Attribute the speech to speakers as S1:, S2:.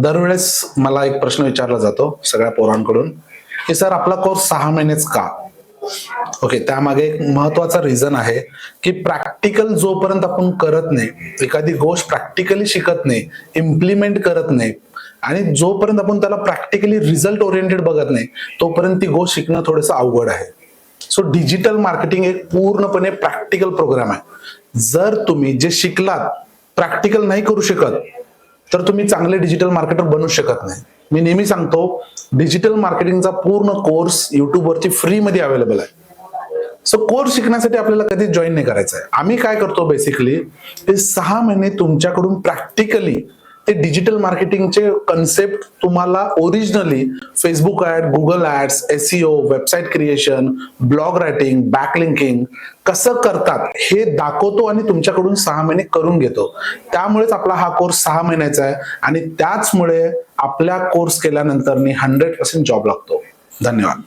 S1: दरवेळेस मला एक प्रश्न विचारला जातो सगळ्या पोरांकडून की सर आपला कोर्स 6 महिनेच का? ओके, त्यामागे एक महत्वाचा रिझन आहे की प्रॅक्टिकल जोपर्यंत आपण करत नाही, एखादी गोष्ट प्रॅक्टिकली शिकत नाही, इम्प्लिमेंट करत नाही आणि जोपर्यंत आपण त्याला प्रॅक्टिकली रिझल्ट ओरिएंटेड बघत नाही, तोपर्यंत ती गोष्ट शिकणं थोडंसं अवघड आहे. सो डिजिटल मार्केटिंग एक पूर्णपणे प्रॅक्टिकल प्रोग्राम आहे. जर तुम्ही जे शिकलात प्रॅक्टिकल नाही करू शकत, तर तुम्ही चांगले डिजिटल मार्केटर बनू शकत नाही. मी नेहमी सांगतो, डिजिटल मार्केटिंगचा पूर्ण कोर्स YouTube वरती फ्री मध्ये अवेलेबल आहे. सो कोर्स शिकण्यासाठी आपल्याला कधी जॉईन नाही करायचं आहे. आम्ही काय करतो बेसिकली, ते 6 महिने तुमच्याकडून प्रॅक्टिकली ते डिजिटल मार्केटिंगचे कन्सेप्ट तुम्हाला originally Facebook ad, Google ads, SEO, website creation, blog writing, backlinking कसं करतात हे दाखवतो आणि तुमच्याकडून 6 महिने करून घेतो. त्यामुळेच आपला हा कोर्स 6 महिन्याचा आहे आणि त्याचमुळे आपल्या कोर्स केल्यानंतर 100% जॉब लागतो. धन्यवाद.